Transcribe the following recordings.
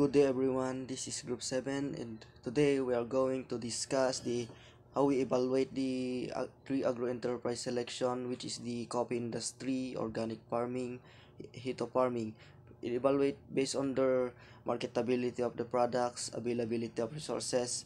Good day everyone, this is Group 7 and today we are going to discuss how we evaluate the three agro-enterprise selection, which is the coffee industry, organic farming, hito farming. Evaluate based on their marketability of the products, availability of resources,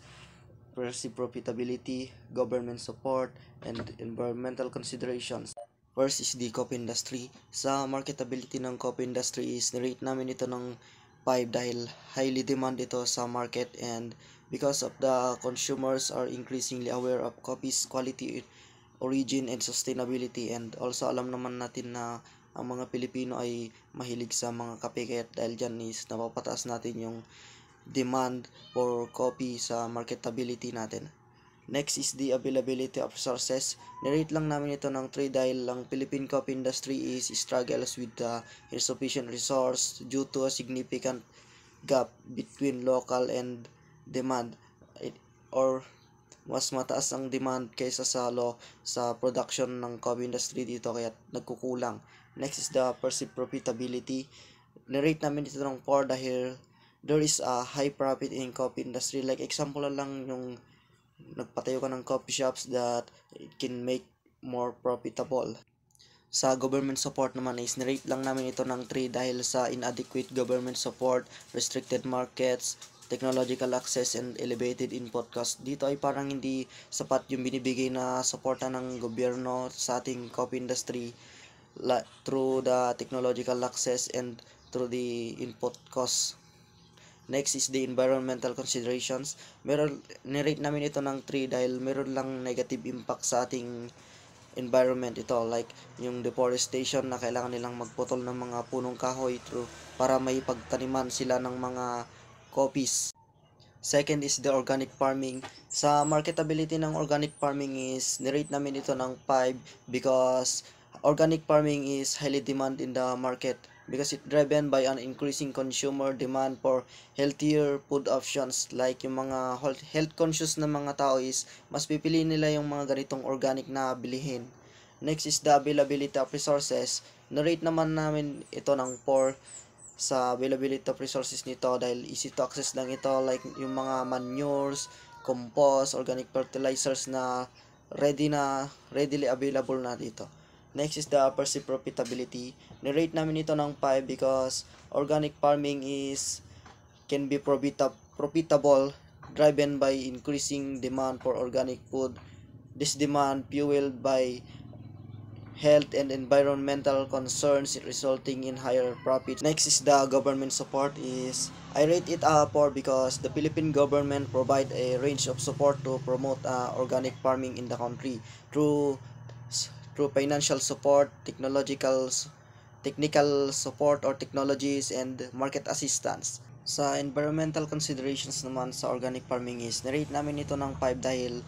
perceived profitability, government support, and environmental considerations. First is the coffee industry. Sa marketability ng coffee industry is nirate namin ito ng 5 dahil highly demand ito sa market, and because of the consumers are increasingly aware of coffee's quality, origin, and sustainability, and also alam naman natin na ang mga Pilipino ay mahilig sa mga kape, kaya dahil dyan is napapataas natin yung demand for coffee sa marketability natin. Next is the availability of resources. Nirate lang namin ito ng 3 dahil ang Philippine coffee industry is struggles with the insufficient resource due to a significant gap between local and demand, or mas mataas ang demand kaysa sa production ng coffee industry dito, kaya nagkukulang. Next is the perceived profitability. Nirate namin ito ng 4 dahil there is a high profit in coffee industry. Like example lang yung nagpatayo ka ng coffee shops that it can make more profitable. Sa government support naman is nirate lang namin ito ng 3 dahil sa inadequate government support, restricted markets, technological access, and elevated input cost. Dito ay parang hindi sapat yung binibigay na suporta ng gobyerno sa ating coffee industry through the technological access and through the input cost. Next is the environmental considerations. Nirate namin ito ng 3 dahil meron lang negative impact sa ating environment ito, like yung deforestation na kailangan nilang magputol ng mga punong kahoy para may pagtaniman sila ng mga coffees. Second is the organic farming. Sa marketability ng organic farming is nirate namin ito ng 5 because organic farming is highly demand in the market because it driven by an increasing consumer demand for healthier food options. Like yung mga health conscious na mga tao is mas pipili nila yung mga ganitong organic na bilihin. Next is the availability of resources. Narate naman namin ito ng 4 sa availability of resources nito dahil easy to access lang ito, like yung mga manures, compost, organic fertilizers na readily available na dito. Next is the perceived profitability. Nirate namin ito ng 5 because organic farming can be profitable driven by increasing demand for organic food. This demand fueled by health and environmental concerns resulting in higher profits. Next is the government support. I rate it a 4 because the Philippine government provide a range of support to promote organic farming in the country through financial support, technical support or technologies, and market assistance. Sa environmental considerations naman sa organic farming is nirate namin ito ng 5 dahil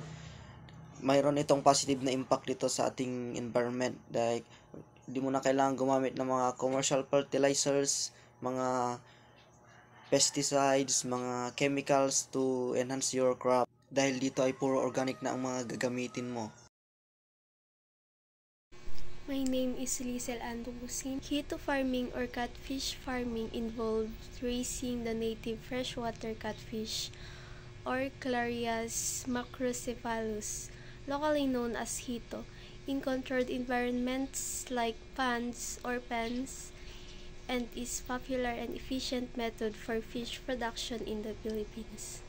mayroon itong positive na impact dito sa ating environment. Like hindi mo na kailangan gumamit ng mga commercial fertilizers, mga pesticides, mga chemicals to enhance your crop dahil dito ay puro organic na ang mga gagamitin mo. My name is Lizel Andubusin. Hito farming or catfish farming involves raising the native freshwater catfish or Clarias macrocephalus, locally known as hito, in controlled environments like ponds or pens, and is popular and efficient method for fish production in the Philippines.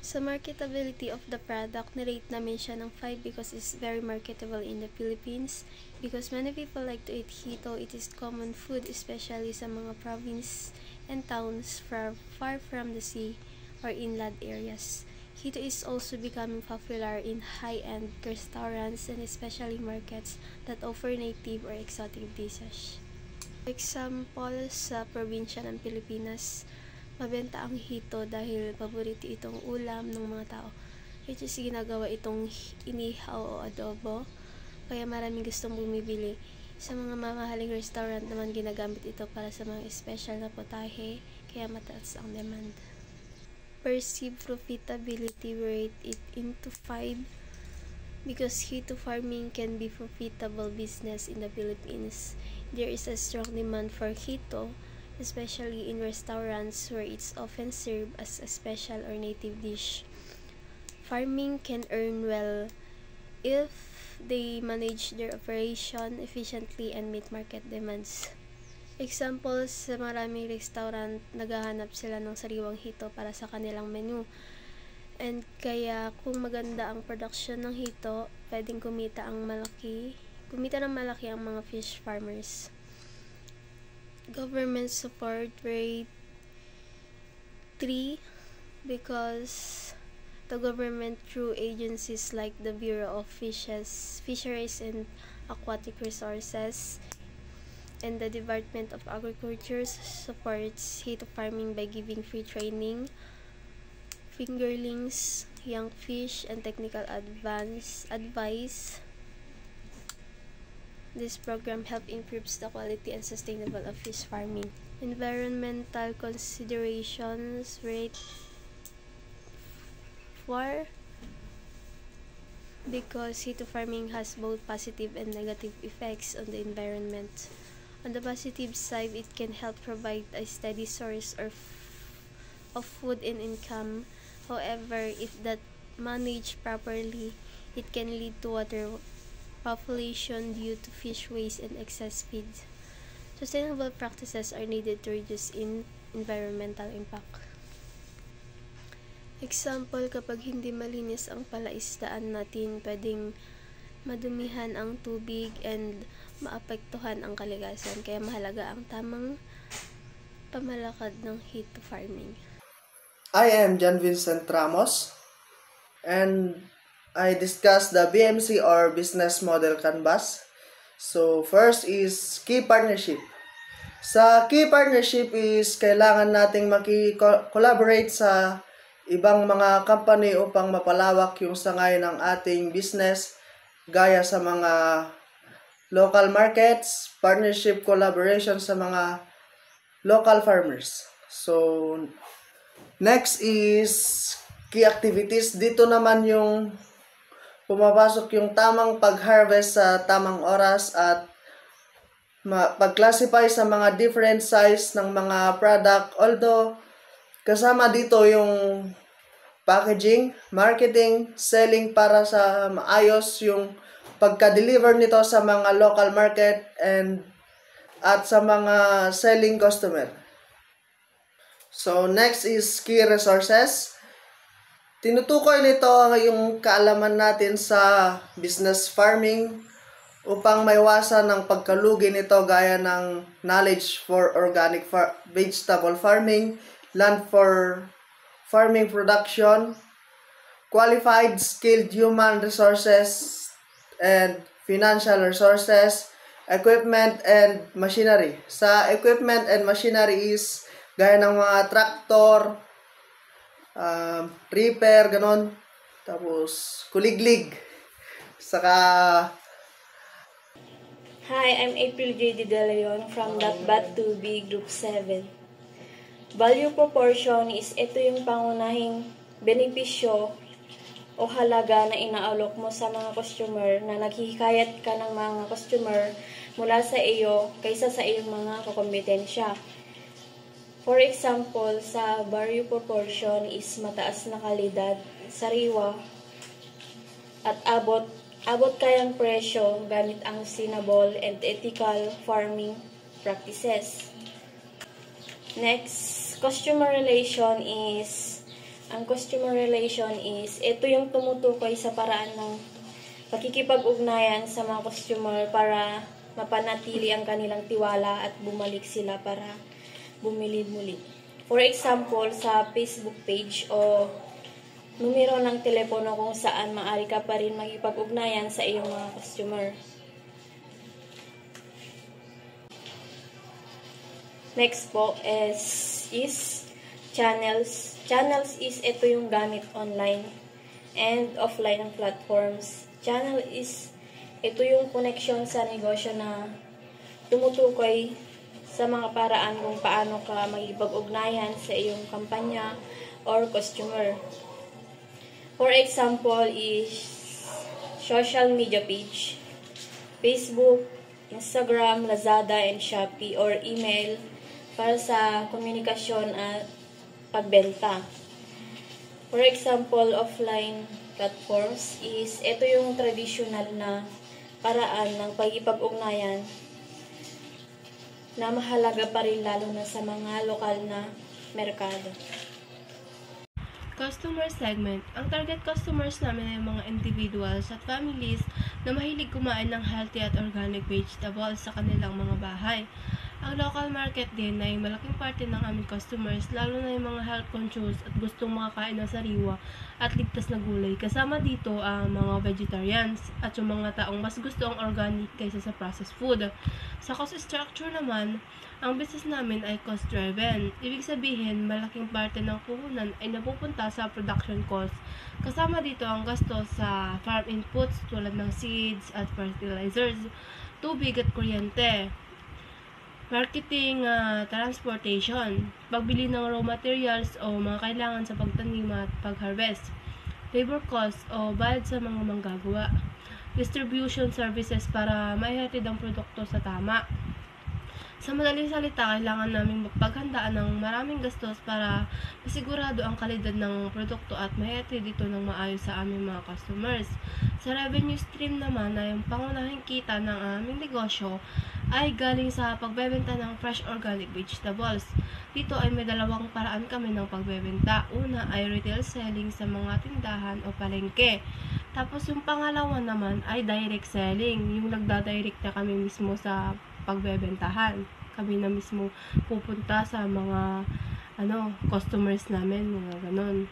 Sa marketability of the product, nirate namin siya ng 5 because it's very marketable in the Philippines. Because many people like to eat hito, it is common food especially sa mga province and towns far from the sea or inland areas. Hito is also becoming popular in high-end restaurants and especially markets that offer native or exotic dishes. For example, sa probinsya ng Pilipinas, mabenta ang hito dahil paborito itong ulam ng mga tao, which is ginagawa itong inihaw o adobo, kaya maraming gustong bumibili. Sa mga mamahaling restaurant naman ginagamit ito para sa mga special na potahe, kaya mataas ang demand. Perceived profitability, rate it into 5 because hito farming can be profitable business in the Philippines. There is a strong demand for hito especially in restaurants where it's often served as a special or native dish. Farming can earn well if they manage their operation efficiently and meet market demands. Example, sa maraming restaurant, naghahanap sila ng sariwang hito para sa kanilang menu. And kaya kung maganda ang production ng hito, pwedeng kumita ng malaki ang mga fish farmers. Government support rate 3 because the government through agencies like the Bureau of Fisheries and Aquatic Resources and the Department of Agriculture supports hito farming by giving free training, fingerlings, young fish, and technical advice. This program helps improves the quality and sustainability of fish farming. Environmental considerations rate 4 because hito farming has both positive and negative effects on the environment. On the positive side, it can help provide a steady source of food and income. However, if that managed properly, it can lead to water population due to fish waste and excess feed. Sustainable practices are needed to reduce environmental impact. Example, kapag hindi malinis ang palaisdaan natin, pwedeng madumihan ang tubig and maapektuhan ang kalikasan. Kaya mahalaga ang tamang pamalakad ng hito farming. I am John Vincent Ramos, and I discussed the BMC or Business Model Canvas. So first is key partnership. Sa key partnership is kailangan nating maki-collaborate sa ibang mga company upang mapalawak yung sangay ng ating business gaya sa mga local markets, partnership collaboration sa mga local farmers. So next is key activities. Dito naman yung pumapasok yung tamang pag-harvest sa tamang oras at pag-classify sa mga different size ng mga product. Although kasama dito yung packaging, marketing, selling para sa maayos yung pagka-deliver nito sa mga local market at sa mga selling customer. So next is key resources. Tinutukoy nito yung kaalaman natin sa business farming upang maiwasan ng pagkalugi nito gaya ng knowledge for organic vegetable farming, land for farming production, qualified skilled human resources and financial resources, equipment and machinery. Sa equipment and machinery is gaya ng mga tractor, repair, ganon. Tapos kuliglig. Saka Hi, I'm April J. De Leon from DATBAT 2B Group 7. Value proportion is ito yung pangunahing benepisyo o halaga na inaalok mo sa mga customer na naghihikayat ka ng mga customer mula sa iyo kaysa sa iyong mga kakompetensya. For example, sa value proportion is mataas na kalidad, sariwa, at abot kayang presyo gamit ang sustainable and ethical farming practices. Next, customer relation is ito yung tumutukoy sa paraan ng pakikipag-ugnayan sa mga customer para mapanatili ang kanilang tiwala at bumalik sila para bumili muli. For example, sa Facebook page o numero ng telepono kung saan maaari ka pa rin makipag-ugnayan sa iyong mga customer. Next po is channels. Channels is ito yung gamit online and offline ng platforms. Channel is ito yung connection sa negosyo na tumutukoy sa mga paraan kung paano ka makipag-ugnayan sa iyong kampanya or customer. For example is social media page, Facebook, Instagram, Lazada, and Shopee, or email, para sa komunikasyon at pagbenta. For example, offline platforms is ito yung traditional na paraan ng pagkipag-ugnayan na mahalaga pa rin lalo na sa mga lokal na merkado. Customer segment. Ang target customers namin ay mga individuals at families na mahilig kumain ng healthy at organic vegetables sa kanilang mga bahay. Ang local market din ay malaking parte ng aming customers, lalo na yung mga health conscious at gustong makakain ng sariwa at ligtas na gulay. Kasama dito ang mga vegetarians at yung mga taong mas gusto ang organic kaysa sa processed food. Sa cost structure naman, ang business namin ay cost-driven. Ibig sabihin, malaking parte ng puhunan ay napupunta sa production cost. Kasama dito ang gastos sa farm inputs tulad ng seeds at fertilizers, tubig at kuryente, marketing, transportation, pagbili ng raw materials o mga kailangan sa pagtanim at pag-harvest, labor cost o bayad sa mga manggagawa, distribution services para maihatid ang produkto sa tama. Sa madaling salita, kailangan naming magpaghandaan ng maraming gastos para masigurado ang kalidad ng produkto at maihatid dito ng maayos sa aming mga customers. Sa revenue stream naman ay ang pangunahing kita ng aming negosyo ay galing sa pagbebenta ng fresh organic vegetables. Dito ay may dalawang paraan kami ng pagbebenta. Una ay retail selling sa mga tindahan o palengke. Tapos yung pangalawa naman ay direct selling, yung nagdadirect na kami mismo sa pagbebentahan. Kami na mismo pupunta sa mga customers namin, mga ganon.